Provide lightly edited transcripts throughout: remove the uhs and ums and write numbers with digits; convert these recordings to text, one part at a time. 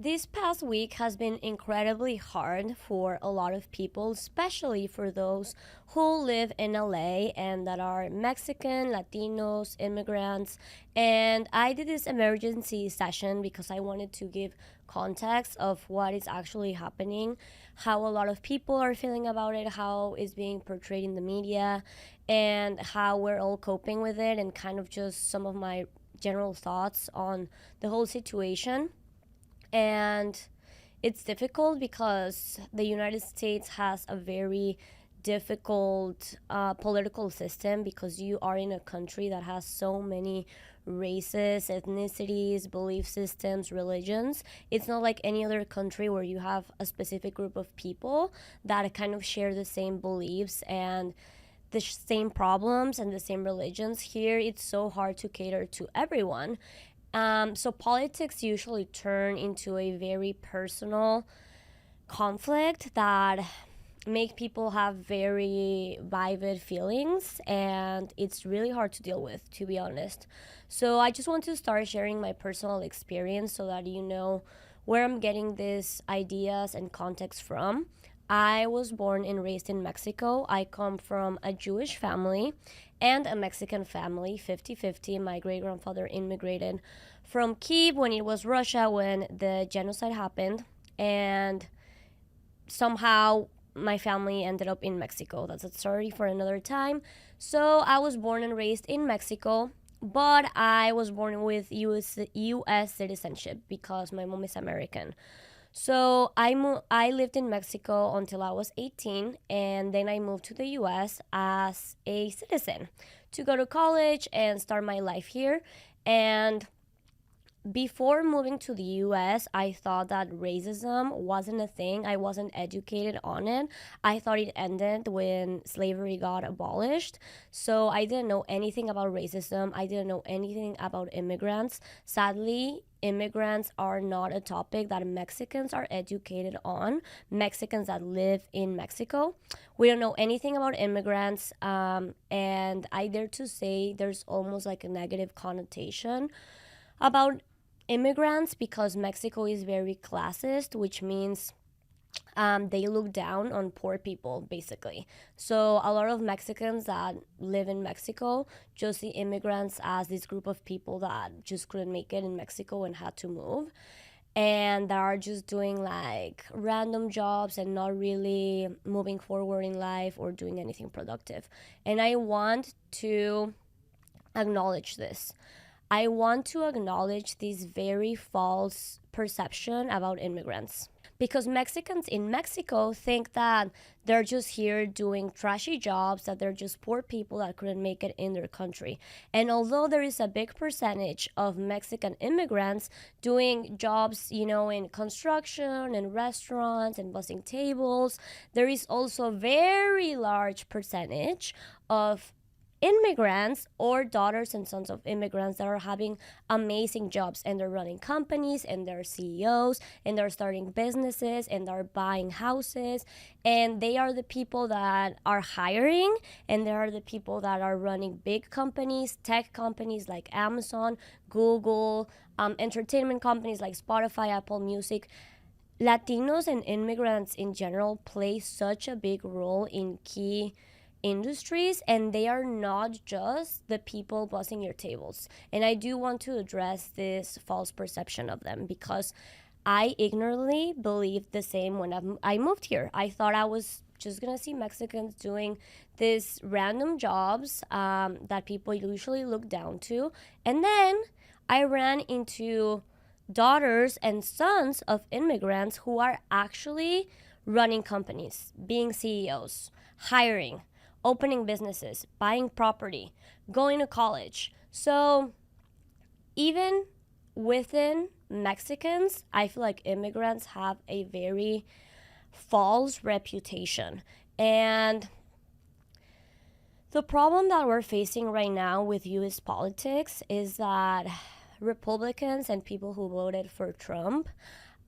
This past week has been incredibly hard for a lot of people, especially for those who live in LA and that are Mexican, Latinos, immigrants. And I did this emergency session because I wanted to give context of what is actually happening, how a lot of people are feeling about it, how it's being portrayed in the media, and how we're all coping with it, and kind of just some of my general thoughts on the whole situation. And it's difficult because the United States has a very difficult political system because you are in a country that has so many races, ethnicities, belief systems, religions. It's not like any other country where you have a specific group of people that kind of share the same beliefs and the same problems and the same religions. Here, it's so hard to cater to everyone. So politics usually turn into a very personal conflict that make people have very vivid feelings, and it's really hard to deal with, to be honest. So I just want to start sharing my personal experience so that you know where I'm getting these ideas and context from. I was born and raised in Mexico. I come from a Jewish family and a Mexican family, 50-50. My great grandfather immigrated from Kiev when it was Russia, when the genocide happened. And somehow my family ended up in Mexico. That's a story for another time. So I was born and raised in Mexico, but I was born with US citizenship because my mom is American. So I lived in Mexico until I was 18, and then I moved to the US as a citizen to go to college and start my life here. And before moving to the US, I thought that racism wasn't a thing. I wasn't educated on it. I thought it ended when slavery got abolished. So I didn't know anything about racism. I didn't know anything about immigrants. Sadly, immigrants are not a topic that Mexicans are educated on, Mexicans that live in Mexico. We don't know anything about immigrants, and I dare to say there's almost like a negative connotation about immigrants because Mexico is very classist, which means they look down on poor people, basically. So a lot of Mexicans that live in Mexico just see immigrants as this group of people that just couldn't make it in Mexico and had to move. And that are just doing like random jobs and not really moving forward in life or doing anything productive. And I want to acknowledge this. I want to acknowledge this very false perception about immigrants. Because Mexicans in Mexico think that they're just here doing trashy jobs, that they're just poor people that couldn't make it in their country. And although there is a big percentage of Mexican immigrants doing jobs, in construction and restaurants and bussing tables, there is also a very large percentage of immigrants or daughters and sons of immigrants that are having amazing jobs, and they're running companies and they're CEOs and they're starting businesses and they're buying houses, and they are the people that are hiring, and they are the people that are running big companies, tech companies like Amazon, Google, entertainment companies like Spotify, Apple Music. Latinos and immigrants in general play such a big role in key industries, and they are not just the people bussing your tables. And I do want to address this false perception of them because I ignorantly believed the same when I moved here. I thought I was just gonna see Mexicans doing these random jobs that people usually look down to. And then I ran into daughters and sons of immigrants who are actually running companies, being CEOs, hiring, opening businesses, buying property, going to college. So even within Mexicans, I feel like immigrants have a very false reputation. And the problem that we're facing right now with US politics is that Republicans and people who voted for Trump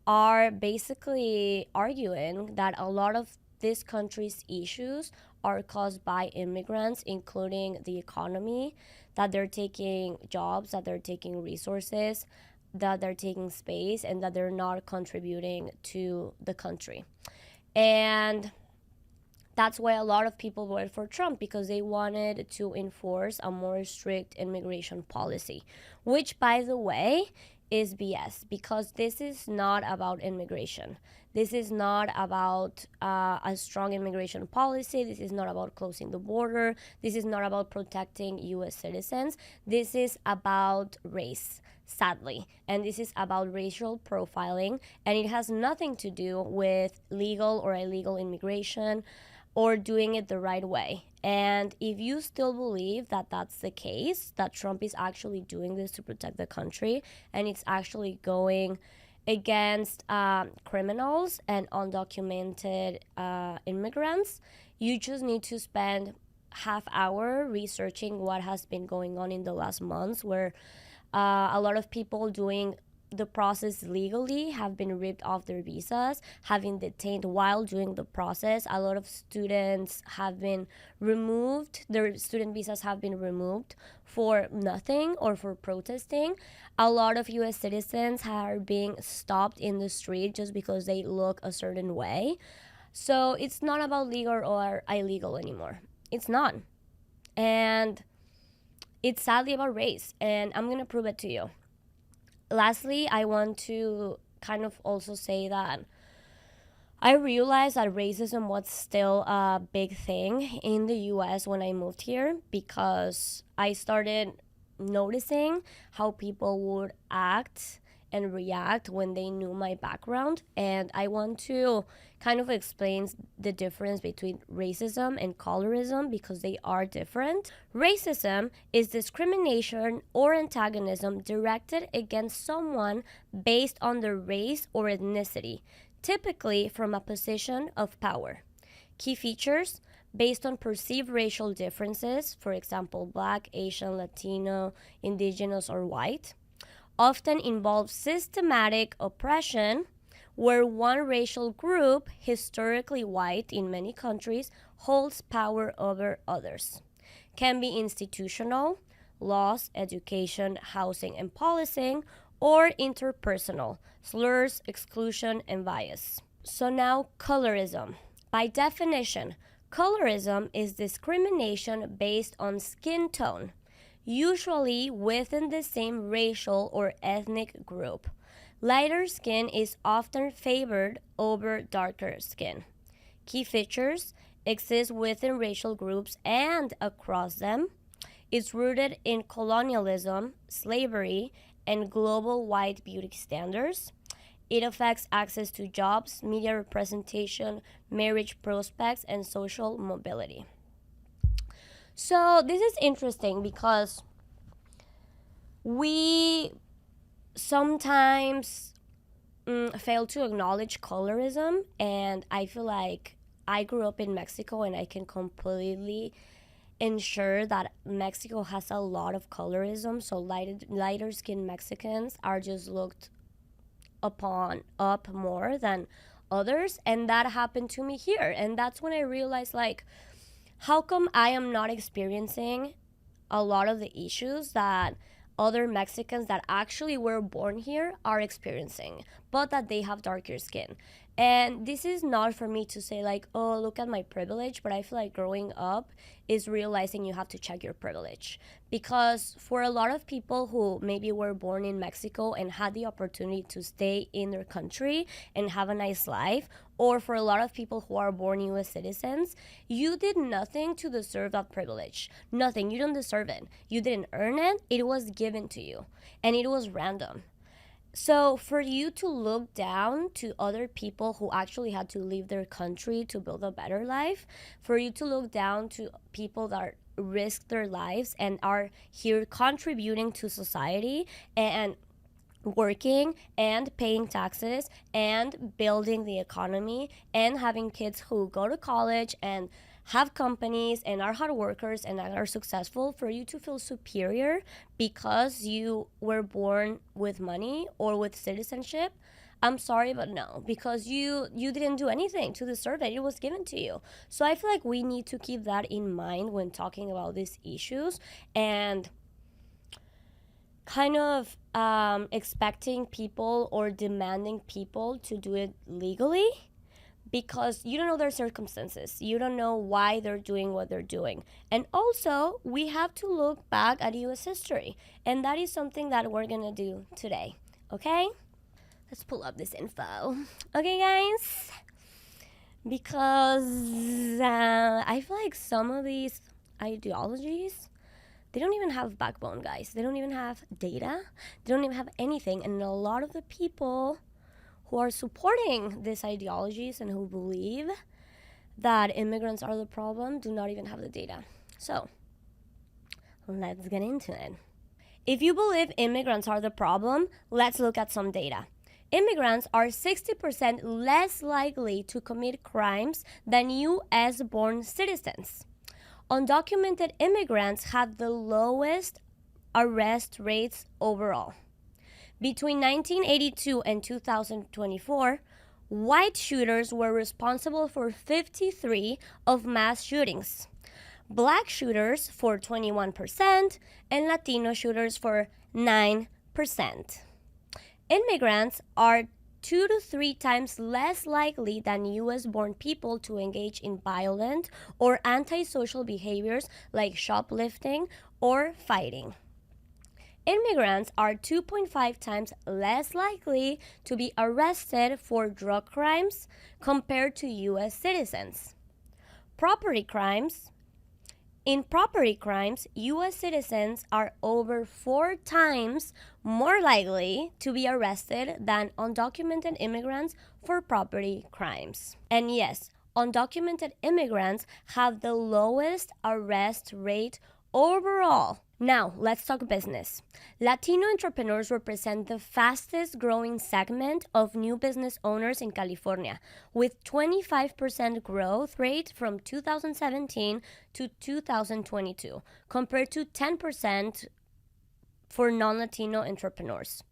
are basically arguing that a lot of this country's issues are caused by immigrants, including the economy, that they're taking jobs, that they're taking resources. that they're taking space and that they're not contributing to the country. And that's why a lot of people voted for Trump, because they wanted to enforce a more strict immigration policy, which, by the way, is BS, because this is not about immigration. This is not about a strong immigration policy. This is not about closing the border. This is not about protecting U.S. citizens. This is about race, sadly. And this is about racial profiling. And it has nothing to do with legal or illegal immigration or doing it the right way. And if you still believe that that's the case, that Trump is actually doing this to protect the country and it's actually going against criminals and undocumented immigrants, you just need to spend half hour researching what has been going on in the last months, where a lot of people doing the process legally have been ripped off their visas, having detained while doing the process. A lot of students have been removed, their student visas have been removed for nothing or for protesting. A lot of US citizens are being stopped in the street just because they look a certain way. So it's not about legal or illegal anymore. It's not. And it's sadly about race, and I'm gonna prove it to you. Lastly, I want to kind of also say that I realized that racism was still a big thing in the US when I moved here, because I started noticing how people would act and react when they knew my background. And I want to kind of explain the difference between racism and colorism, because they are different. Racism is discrimination or antagonism directed against someone based on their race or ethnicity, typically from a position of power. Key features: based on perceived racial differences, for example, Black, Asian, Latino, Indigenous, or white. Often involves systematic oppression, where one racial group, historically white in many countries, holds power over others. Can be institutional, laws, education, housing, and policing, or interpersonal, slurs, exclusion, and bias. So now, colorism. By definition, colorism is discrimination based on skin tone, usually within the same racial or ethnic group. Lighter skin is often favored over darker skin. Key features: exist within racial groups and across them. It's rooted in colonialism, slavery, and global white beauty standards. It affects access to jobs, media representation, marriage prospects, and social mobility. So this is interesting because we sometimes fail to acknowledge colorism, and I feel like I grew up in Mexico and I can completely ensure that Mexico has a lot of colorism. So lighter skinned Mexicans are just looked upon up more than others, and that happened to me here. And that's when I realized, like, how come I am not experiencing a lot of the issues that other Mexicans that actually were born here are experiencing, but that they have darker skin? And this is not for me to say like, oh, look at my privilege, but I feel like growing up is realizing you have to check your privilege. Because for a lot of people who maybe were born in Mexico and had the opportunity to stay in their country and have a nice life, or for a lot of people who are born US citizens, you did nothing to deserve that privilege. Nothing. You don't deserve it. You didn't earn it. It was given to you. And it was random. So for you to look down to other people who actually had to leave their country to build a better life, for you to look down to people that risk their lives and are here contributing to society and working and paying taxes and building the economy and having kids who go to college and have companies and are hard workers and are successful, for you to feel superior because you were born with money or with citizenship, I'm sorry, but no, because you didn't do anything to deserve it. It was given to you. So I feel like we need to keep that in mind when talking about these issues. And kind of expecting people or demanding people to do it legally, because you don't know their circumstances. You don't know why they're doing what they're doing. And also, we have to look back at US history. And that is something that we're going to do today. Okay? Let's pull up this info. Okay, guys? Because I feel like some of these ideologies, they don't even have backbone, guys. They don't even have data. They don't even have anything. And a lot of the people who are supporting these ideologies and who believe that immigrants are the problem do not even have the data. So, let's get into it. If you believe immigrants are the problem, let's look at some data. Immigrants are 60% less likely to commit crimes than US born citizens. Undocumented immigrants have the lowest arrest rates overall. Between 1982 and 2024, white shooters were responsible for 53 of mass shootings, black shooters for 21%, and Latino shooters for 9%. Immigrants are 2 to 3 times less likely than US born people to engage in violent or antisocial behaviors like shoplifting or fighting. Immigrants are 2.5 times less likely to be arrested for drug crimes compared to US citizens. In property crimes, US citizens are over 4 times more likely to be arrested than undocumented immigrants for property crimes. And yes, undocumented immigrants have the lowest arrest rate overall. Now, let's talk business. Latino entrepreneurs represent the fastest growing segment of new business owners in California, with 25% growth rate from 2017 to 2022, compared to 10% for non-Latino entrepreneurs.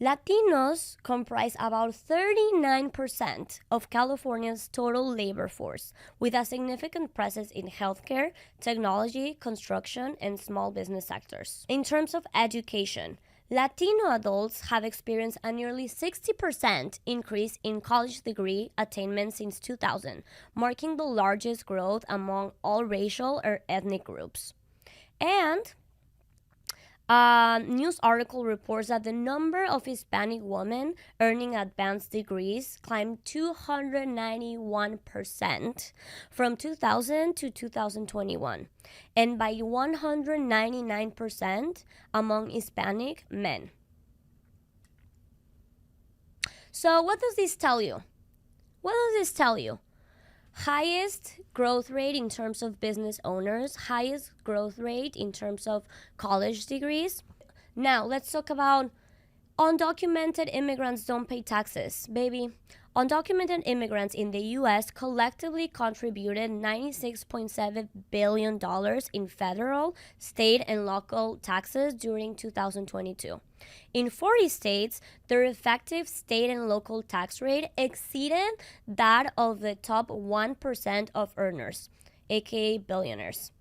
Latinos comprise about 39% of California's total labor force, with a significant presence in healthcare, technology, construction, and small business sectors. In terms of education, Latino adults have experienced a nearly 60% increase in college degree attainment since 2000, marking the largest growth among all racial or ethnic groups. And a news article reports that the number of Hispanic women earning advanced degrees climbed 291% from 2000 to 2021, and by 199% among Hispanic men. So, what does this tell you? Highest growth rate in terms of business owners, highest growth rate in terms of college degrees. Now, let's talk about undocumented immigrants don't pay taxes, baby. Undocumented immigrants in the US collectively contributed $96.7 billion in federal, state, and local taxes during 2022. In 40 states, their effective state and local tax rate exceeded that of the top 1% of earners, aka billionaires.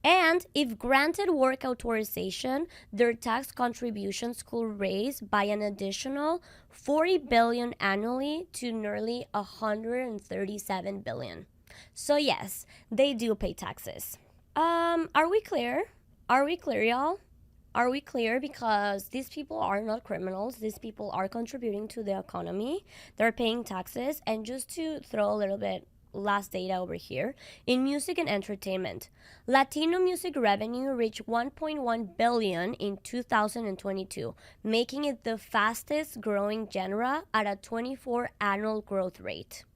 And if granted work authorization, their tax contributions could raise by an additional $40 billion annually to nearly $137 billion. So yes, they do pay taxes. Are we clear? Are we clear, y'all? Are we clear? Because these people are not criminals. These people are contributing to the economy. They're paying taxes. And just to throw a little bit last data over here, in music and entertainment, Latino music revenue reached $1.1 billion in 2022, making it the fastest growing genre at a 24 annual growth rate.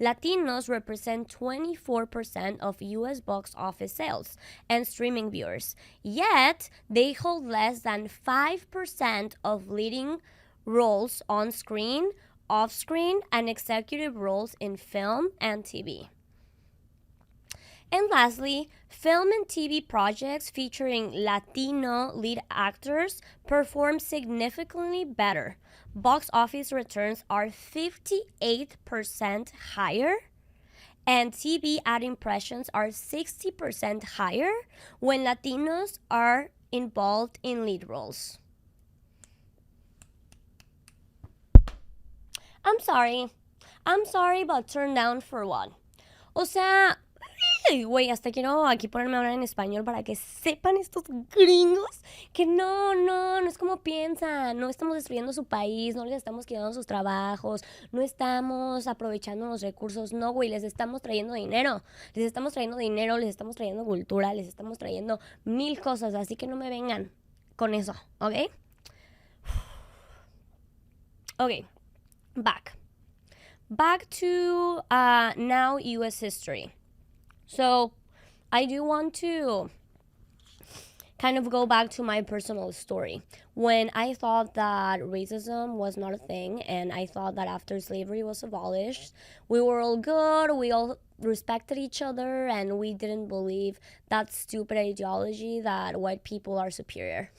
Latinos represent 24% of US box office sales and streaming viewers, yet they hold less than 5% of leading roles on screen, off-screen, and executive roles in film and TV. And lastly, film and TV projects featuring Latino lead actors perform significantly better. Box office returns are 58% higher, and TV ad impressions are 60% higher when Latinos are involved in lead roles? I'm sorry, but turn down for what? O sea, güey, hasta quiero aquí ponerme a hablar en español para que sepan estos gringos que no es como piensan. No estamos destruyendo su país, no les estamos quitando sus trabajos, no estamos aprovechando los recursos. No, güey, les estamos trayendo dinero. Les estamos trayendo dinero, les estamos trayendo cultura, les estamos trayendo mil cosas. Así que no me vengan con eso, ¿ok? Ok, back to now US history. So I do want to kind of go back to my personal story. When I thought that racism was not a thing, and I thought that after slavery was abolished, we were all good, we all respected each other, and we didn't believe that stupid ideology that white people are superior.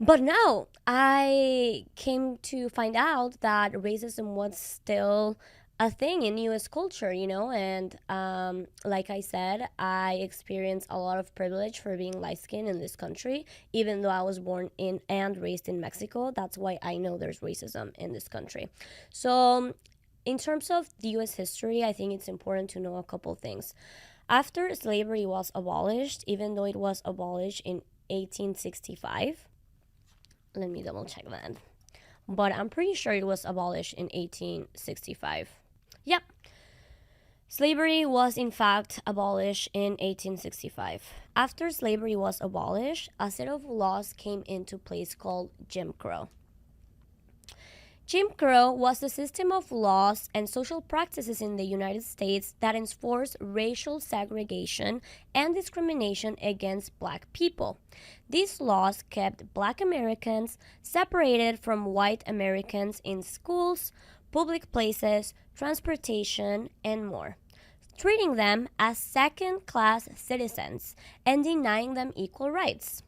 But no, I came to find out that racism was still a thing in US culture, you know, and like I said, I experienced a lot of privilege for being light skinned in this country, even though I was born in and raised in Mexico. That's why I know there's racism in this country. So, in terms of the US history, I think it's important to know a couple things. After slavery was abolished, even though it was abolished in 1865, let me double check that. But I'm pretty sure it was abolished in 1865. Yep. Slavery was in fact abolished in 1865. After slavery was abolished, a set of laws came into place called Jim Crow. Jim Crow was a system of laws and social practices in the United States that enforced racial segregation and discrimination against black people. These laws kept black Americans separated from white Americans in schools, public places, transportation, and more, treating them as second-class citizens and denying them equal rights.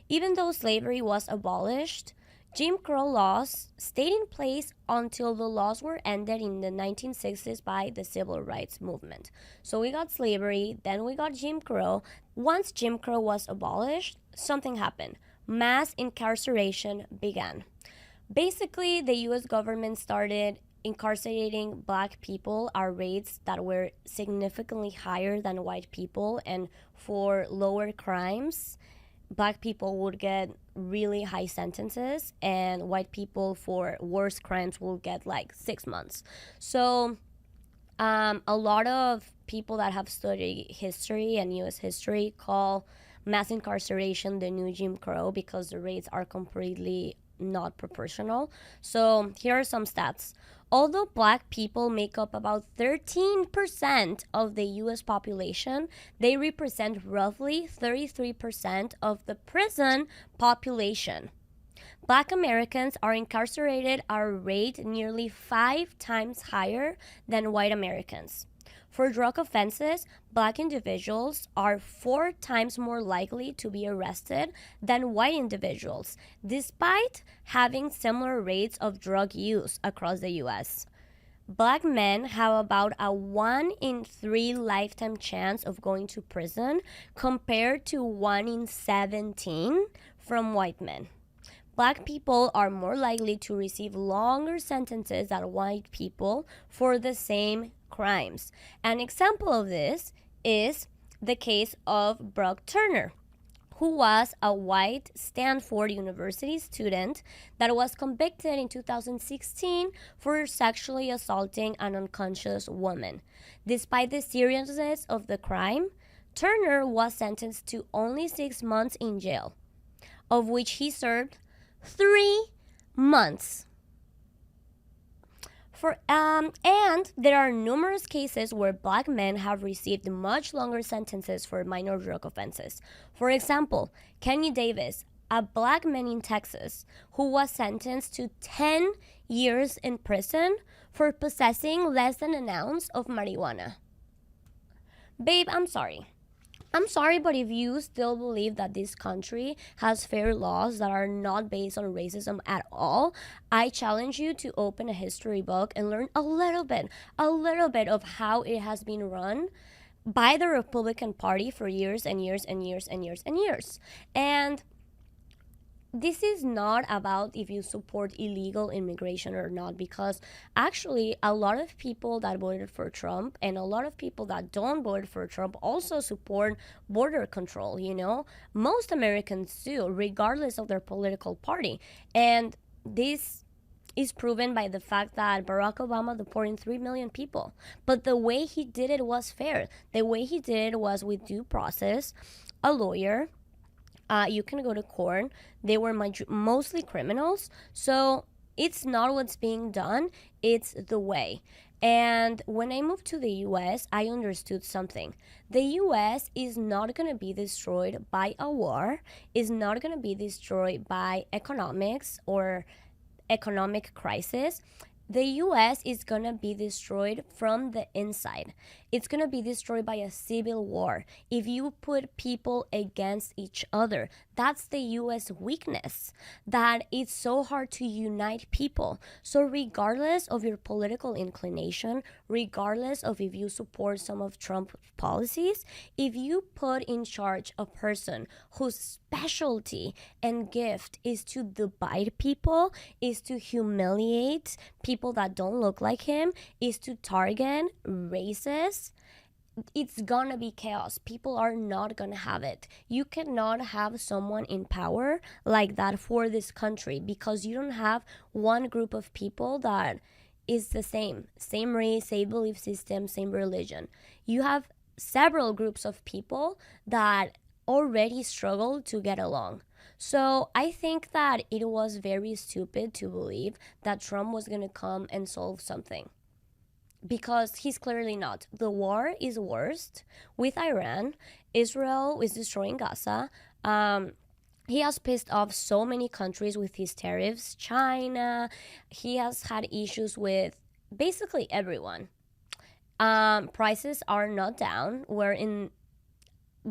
Even though slavery was abolished, Jim Crow laws stayed in place until the laws were ended in the 1960s by the Civil Rights Movement. So we got slavery, then we got Jim Crow. Once Jim Crow was abolished, something happened. Mass incarceration began. Basically, the US government started incarcerating black people at rates that were significantly higher than white people, and for lower crimes, black people would get really high sentences, and white people for worse crimes will get like 6 months. So a lot of people that have studied history and US history call mass incarceration the new Jim Crow because the rates are completely not proportional. So here are some stats. Although black people make up about 13% of the US population, they represent roughly 33% of the prison population. Black Americans are incarcerated at a rate nearly 5 times higher than white Americans. For drug offenses, black individuals are 4 times more likely to be arrested than white individuals, despite having similar rates of drug use across the US. Black men have about a 1 in 3 lifetime chance of going to prison compared to 1 in 17 from white men. Black people are more likely to receive longer sentences than white people for the same crimes. An example of this is the case of Brock Turner, who was a white Stanford University student that was convicted in 2016 for sexually assaulting an unconscious woman. Despite the seriousness of the crime, Turner was sentenced to only 6 months in jail, of which he served 3 months. And there are numerous cases where black men have received much longer sentences for minor drug offenses. For example, Kenny Davis, a black man in Texas, who was sentenced to 10 years in prison for possessing less than an ounce of marijuana. Babe, I'm sorry, but if you still believe that this country has fair laws that are not based on racism at all, I challenge you to open a history book and learn a little bit of how it has been run by the Republican Party for years and years and years and years and years. And this is not about if you support illegal immigration or not, because actually a lot of people that voted for Trump and a lot of people that don't vote for Trump also support border control, you know? Most Americans do, regardless of their political party. And this is proven by the fact that Barack Obama deported 3 million people. But the way he did it was fair. The way he did it was with due process, a lawyer. You can go to court. They were mostly criminals. So it's not what's being done, it's the way. And when I moved to the US, I understood something. The US is not going to be destroyed by a war, is not going to be destroyed by economics or economic crisis. The US is gonna be destroyed from the inside. It's gonna be destroyed by a civil war. If you put people against each other, that's the US weakness, that it's so hard to unite people. So regardless of your political inclination, regardless of if you support some of Trump's policies, if you put in charge a person whose specialty and gift is to divide people, is to humiliate people that don't look like him, is to target racists, it's gonna be chaos. People are not gonna have it. You cannot have someone in power like that for this country, because you don't have one group of people that is the same race, same belief system, same religion. You have several groups of people that already struggle to get along. So I think that it was very stupid to believe that Trump was gonna come and solve something, because he's clearly not. The war is worst with Iran. Israel is destroying Gaza. He has pissed off so many countries with his tariffs. China. He has had issues with basically everyone. Prices are not down. We're in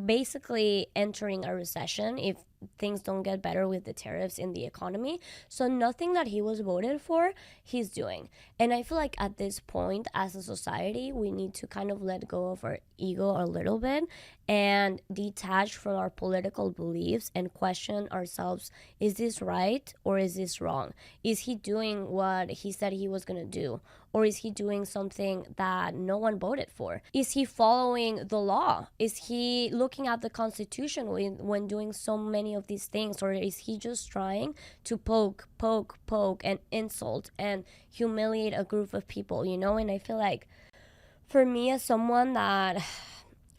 basically entering a recession if things don't get better with the tariffs in the economy. So nothing that he was voted for, he's doing. And I feel like at this point, as a society, we need to kind of let go of our ego a little bit and detach from our political beliefs and question ourselves, is this right or is this wrong? Is he doing what he said he was going to do? Or is he doing something that no one voted for? Is he following the law? Is he looking at the Constitution when doing so many of these things? Or is he just trying to poke, and insult and humiliate a group of people, you know? And I feel like for me, as someone that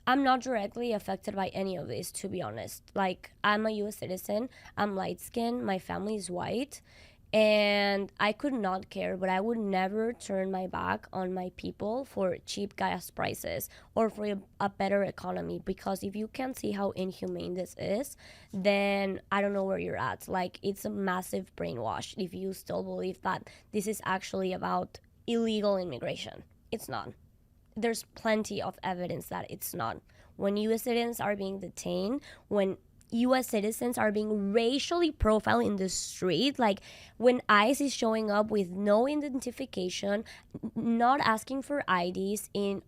I'm not directly affected by any of this, to be honest. Like, I'm a US citizen, I'm light skinned, my family is white, and I could not care, but I would never turn my back on my people for cheap gas prices or for a better economy, because if you can see how inhumane this is, then I don't know where you're at. Like, it's a massive brainwash if you still believe that this is actually about illegal immigration. It's not. There's plenty of evidence that it's not. When US citizens are being detained, when US citizens are being racially profiled in the street, like when ICE is showing up with no identification, not asking for IDs in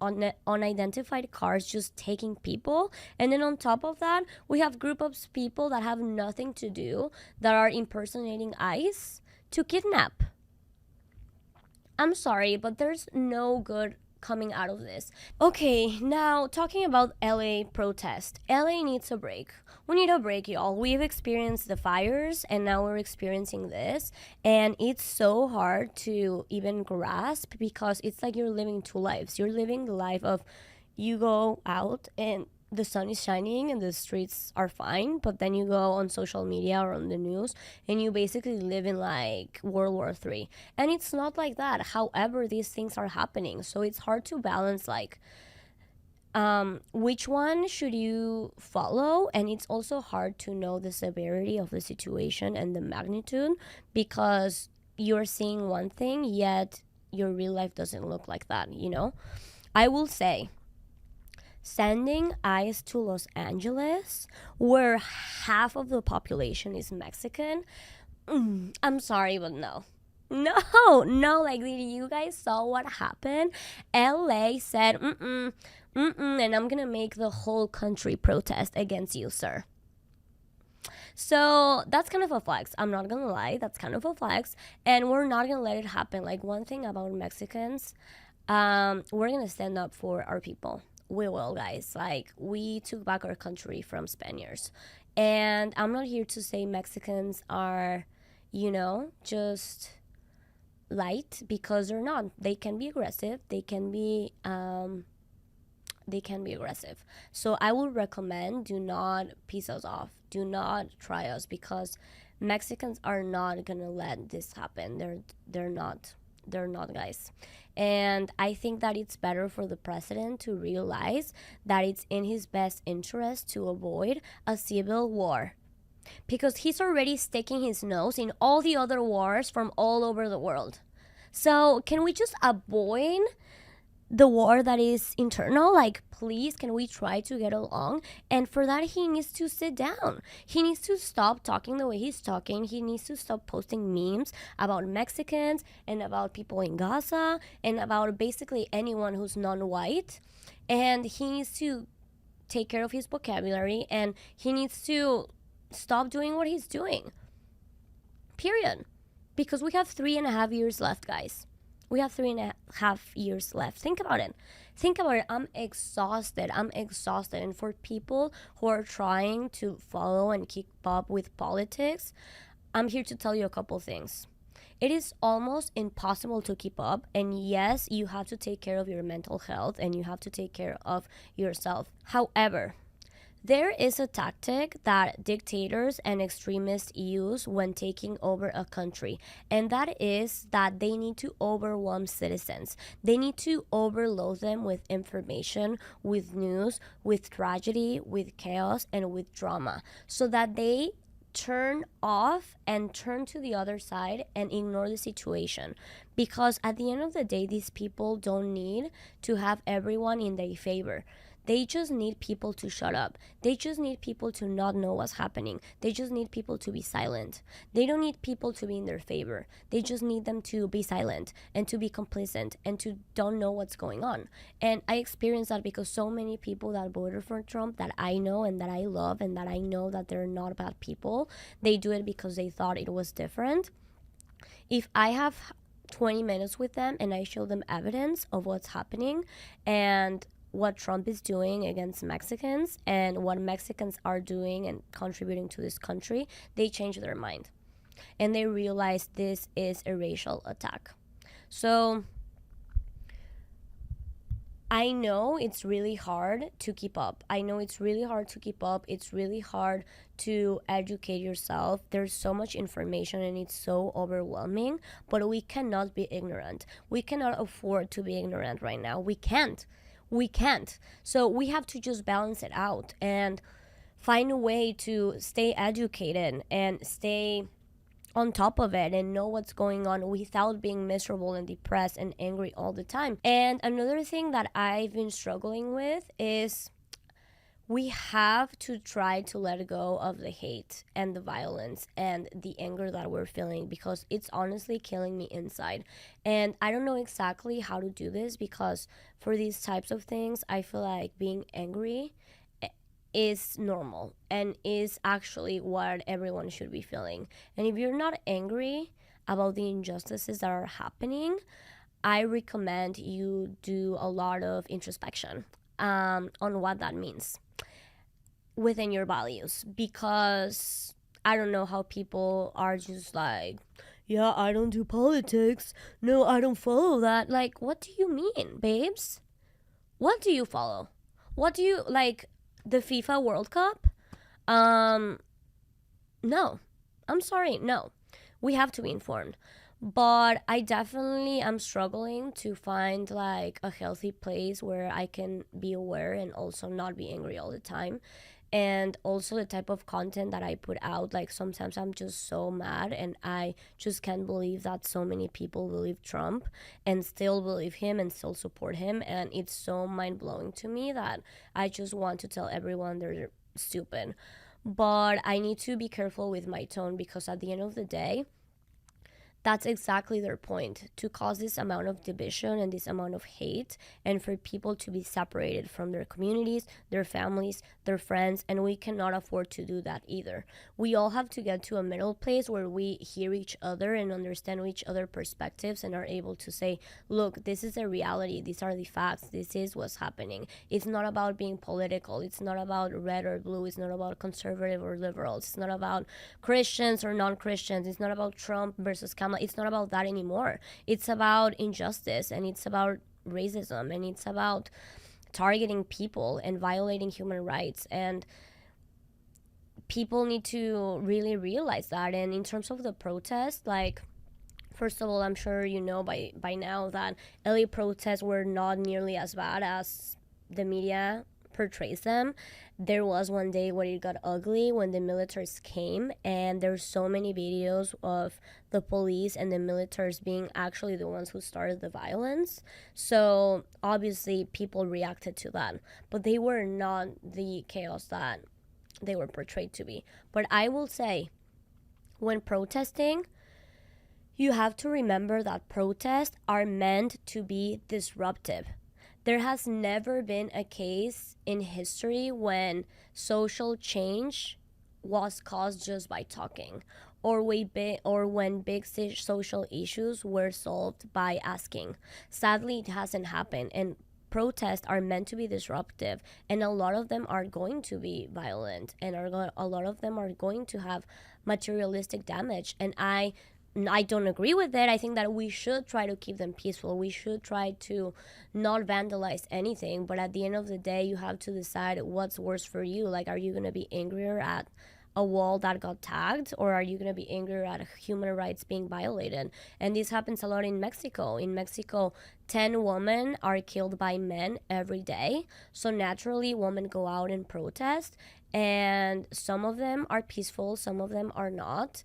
unidentified cars, just taking people. And then on top of that, we have group of people that have nothing to do, that are impersonating ICE to kidnap. I'm sorry, but there's no good coming out of this. Okay, now talking about LA protest. LA needs a break. We need a break, y'all. We've experienced the fires and now we're experiencing this, and it's so hard to even grasp, because it's like you're living two lives. You're living the life of you go out and the sun is shining and the streets are fine, but then you go on social media or on the news and you basically live in like World War III, and it's not like that. However, these things are happening, so it's hard to balance like which one should you follow, and it's also hard to know the severity of the situation and the magnitude, because you're seeing one thing yet your real life doesn't look like that, you know. I will say, sending ICE to Los Angeles, where half of the population is Mexican, I'm sorry, but no. No, like, did you guys saw what happened? LA said, and I'm gonna make the whole country protest against you, sir. So that's kind of a flex. I'm not gonna lie, that's kind of a flex, and we're not gonna let it happen. Like, one thing about Mexicans, we're gonna stand up for our people. We will, guys. Like, we took back our country from Spaniards, and I'm not here to say Mexicans are, just light, because they're not. They can be aggressive. They can be aggressive. So I would recommend, do not piss us off. Do not try us, because Mexicans are not gonna let this happen. They're not. They're not, guys. And I think that it's better for the president to realize that it's in his best interest to avoid a civil war, because he's already sticking his nose in all the other wars from all over the world. So can we just avoid the war that is internal? Like, please, can we try to get along? And for that, he needs to sit down. He needs to stop talking the way he's talking. He needs to stop posting memes about Mexicans and about people in Gaza and about basically anyone who's non-white. And he needs to take care of his vocabulary, and he needs to stop doing what he's doing, period. Because we have 3.5 years left, guys. We have 3.5 years left. Think about it. Think about it. I'm exhausted. And for people who are trying to follow and keep up with politics, I'm here to tell you a couple things. It is almost impossible to keep up. And yes, you have to take care of your mental health and you have to take care of yourself. However, there is a tactic that dictators and extremists use when taking over a country, and that is that they need to overwhelm citizens. They need to overload them with information, with news, with tragedy, with chaos, and with drama, so that they turn off and turn to the other side and ignore the situation. Because at the end of the day, these people don't need to have everyone in their favor. They just need people to shut up. They just need people to not know what's happening. They just need people to be silent. They don't need people to be in their favor. They just need them to be silent and to be complacent and to don't know what's going on. And I experienced that because so many people that voted for Trump that I know and that I love and that I know that they're not bad people, they do it because they thought it was different. If I have 20 minutes with them and I show them evidence of what's happening and what Trump is doing against Mexicans and what Mexicans are doing and contributing to this country, they change their mind and they realize this is a racial attack. So I know it's really hard to keep up. It's really hard to educate yourself. There's so much information and it's so overwhelming, but we cannot be ignorant. We cannot afford to be ignorant right now. We can't. So we have to just balance it out and find a way to stay educated and stay on top of it and know what's going on without being miserable and depressed and angry all the time. And another thing that I've been struggling with is we have to try to let go of the hate and the violence and the anger that we're feeling, because it's honestly killing me inside. And I don't know exactly how to do this, because for these types of things, I feel like being angry is normal and is actually what everyone should be feeling. And if you're not angry about the injustices that are happening, I recommend you do a lot of introspection on what that means within your values, because I don't know how people are just like, yeah, I don't do politics. No, I don't follow that. Like, what do you mean, babes? What do you follow? What do you like? The FIFA World Cup? No. I'm sorry. No. We have to be informed. But I definitely am struggling to find like a healthy place where I can be aware and also not be angry all the time. And also the type of content that I put out, like sometimes I'm just so mad and I just can't believe that so many people believe Trump and still believe him and still support him, and it's so mind-blowing to me that I just want to tell everyone they're stupid. But I need to be careful with my tone, because at the end of the day, that's exactly their point, to cause this amount of division and this amount of hate, and for people to be separated from their communities, their families, their friends, and we cannot afford to do that either. We all have to get to a middle place where we hear each other and understand each other's perspectives and are able to say, look, this is a reality, these are the facts, this is what's happening. It's not about being political, it's not about red or blue, it's not about conservative or liberal, it's not about Christians or non-Christians, it's not about Trump versus Kamala. It's not about that anymore. It's about injustice, and it's about racism, and it's about targeting people and violating human rights. And people need to really realize that. And in terms of the protest, like, first of all, I'm sure you know by now that LA protests were not nearly as bad as the media portrays them. There was one day where it got ugly when the militaries came, and there's so many videos of the police and the militaries being actually the ones who started the violence. So obviously people reacted to that, but they were not the chaos that they were portrayed to be. But I will say, when protesting, you have to remember that protests are meant to be disruptive. There has never been a case in history when social change was caused just by talking, or when big social issues were solved by asking. Sadly, it hasn't happened, and protests are meant to be disruptive, and a lot of them are going to be violent, and a lot of them are going to have materialistic damage. And I don't agree with it. I think that we should try to keep them peaceful. We should try to not vandalize anything. But at the end of the day, you have to decide what's worse for you. Like, are you going to be angrier at a wall that got tagged, or are you going to be angrier at human rights being violated? And this happens a lot in Mexico. In Mexico, 10 women are killed by men every day. So naturally, women go out and protest. And some of them are peaceful, some of them are not.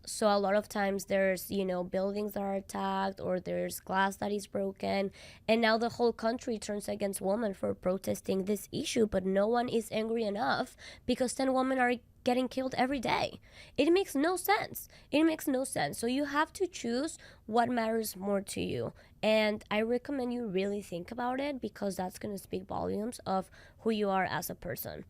So a lot of times there's, buildings that are attacked, or there's glass that is broken. And now the whole country turns against women for protesting this issue, but no one is angry enough because 10 women are getting killed every day. It makes no sense. It makes no sense. So you have to choose what matters more to you. And I recommend you really think about it, because that's going to speak volumes of who you are as a person.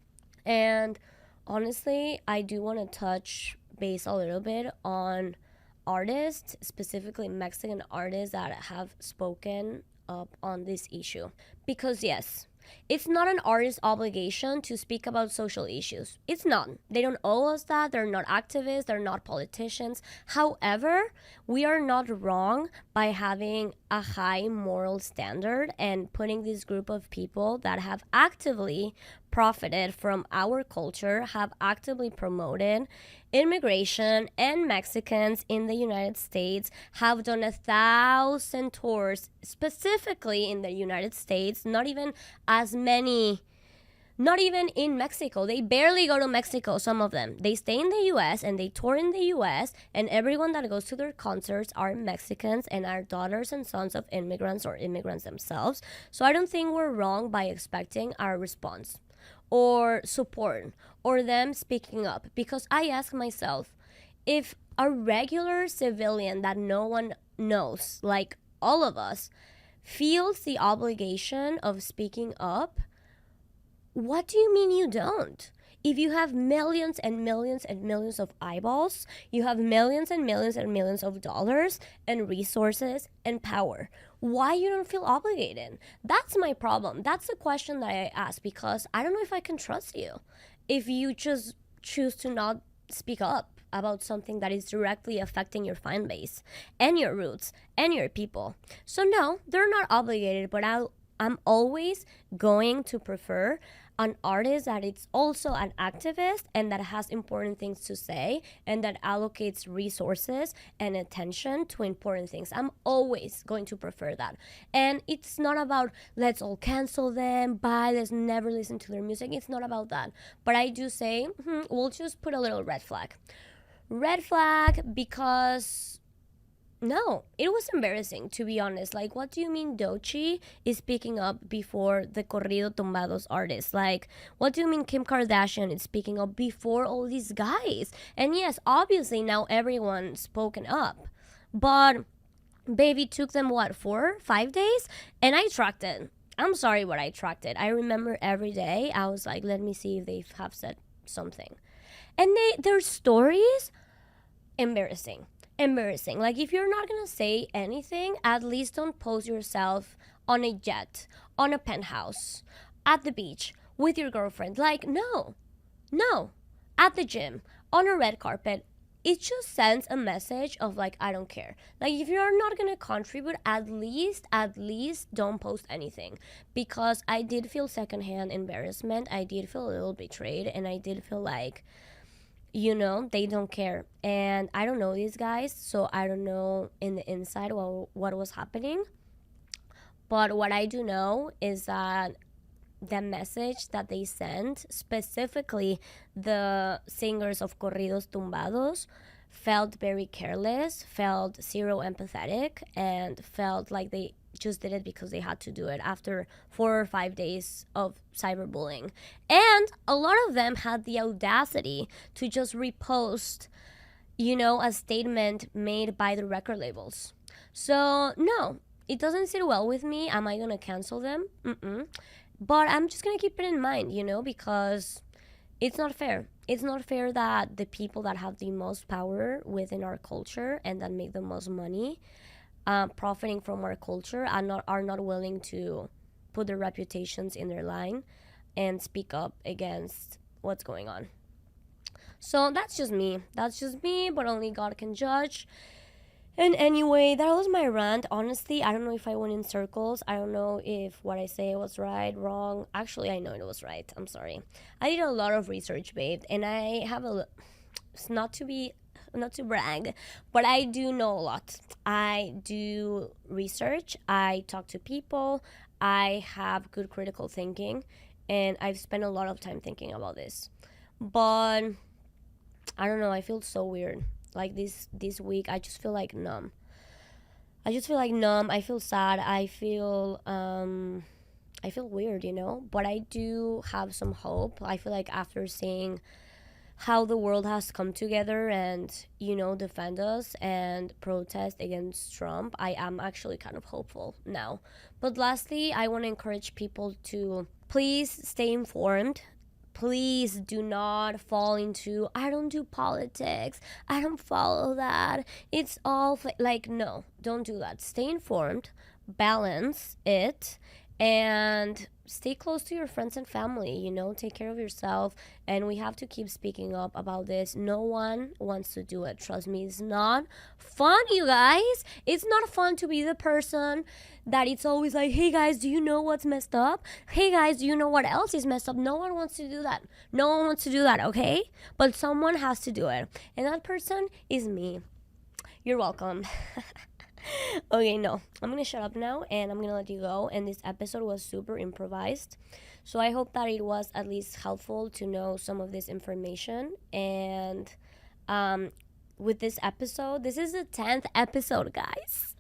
And honestly, I do want to touch base a little bit on artists, specifically Mexican artists that have spoken up on this issue. Because yes, it's not an artist's obligation to speak about social issues. It's not. They don't owe us that. They're not activists. They're not politicians. However, we are not wrong by having a high moral standard and putting this group of people that have actively profited from our culture, have actively promoted immigration, and Mexicans in the United States, have done 1,000 tours specifically in the United States, not even as many, not even in Mexico. They barely go to Mexico, some of them. They stay in the US and they tour in the US, and everyone that goes to their concerts are Mexicans and are daughters and sons of immigrants or immigrants themselves. So I don't think we're wrong by expecting our response or support or them speaking up, because I ask myself, if a regular civilian that no one knows, like all of us, feels the obligation of speaking up, what do you mean you don't? If you have millions and millions and millions of eyeballs, you have millions and millions and millions of dollars and resources and power, why you don't feel obligated? That's my problem. That's the question that I ask, because I don't know if I can trust you if you just choose to not speak up about something that is directly affecting your fan base and your roots and your people. So no, they're not obligated, but I'm always going to prefer an artist that is also an activist and that has important things to say and that allocates resources and attention to important things. I'm always going to prefer that. And it's not about let's all cancel them, let's never listen to their music. It's not about that. But I do say, we'll just put a little red flag. Red flag, because no, it was embarrassing, to be honest. Like, what do you mean Doechii is speaking up before the Corrido Tumbados artists? Like, what do you mean Kim Kardashian is speaking up before all these guys? And yes, obviously now everyone's spoken up. But baby, took them what, 4 5 days, and I tracked it. I'm sorry, but I tracked it. I remember every day I was like, let me see if they have said something. And their stories, embarrassing. Like, if you're not gonna say anything, at least don't post yourself on a jet, on a penthouse, at the beach with your girlfriend. Like, no, at the gym, on a red carpet. It just sends a message of like, I don't care. Like, if you're not gonna contribute, at least don't post anything. Because I did feel secondhand embarrassment, I did feel a little betrayed, and I did feel like, they don't care. And I don't know these guys, so I don't know in the inside what was happening. But what I do know is that the message that they sent, specifically the singers of corridos tumbados, felt very careless, felt zero empathetic, and felt like they just did it because they had to do it after 4 or 5 days of cyberbullying. And a lot of them had the audacity to just repost, a statement made by the record labels. So, no, it doesn't sit well with me. Am I gonna cancel them? But I'm just gonna keep it in mind, because it's not fair. It's not fair that the people that have the most power within our culture and that make the most money, profiting from our culture, are not willing to put their reputations in their line and speak up against what's going on. So that's just me, but only God can judge. And anyway, that was my rant. Honestly, I don't know if I went in circles. I don't know if what I say was right, wrong. Actually, I know it was right. I'm sorry. I did a lot of research, babe, and I have it's not to brag, but I do know a lot. I do research. I talk to people. I have good critical thinking, and I've spent a lot of time thinking about this. But I don't know. I feel so weird. Like this week, I just feel like numb. I feel sad. I feel weird, But I do have some hope. I feel like after seeing how the world has come together and, defend us and protest against Trump, I am actually kind of hopeful now. But lastly, I want to encourage people to please stay informed. Please do not fall into, I don't do politics, I don't follow that, it's all like, no, don't do that. Stay informed, balance it, and stay close to your friends and family. Take care of yourself. And we have to keep speaking up about this. No one wants to do it. Trust me, it's not fun, you guys. It's not fun to be the person that it's always like, hey guys, do you know what's messed up? Hey guys, do you know what else is messed up? No one wants to do that. Okay? But someone has to do it, and that person is me. You're welcome. Okay, no, I'm gonna shut up now and I'm gonna let you go. And this episode was super improvised, so I hope that it was at least helpful to know some of this information. And with this episode, this is the 10th episode, guys,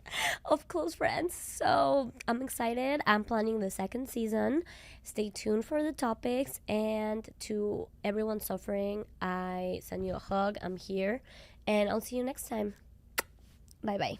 of Close Friends, so I'm excited. I'm planning the second season. Stay tuned for the topics, and to everyone suffering, I send you a hug. I'm here, and I'll see you next time. Bye bye.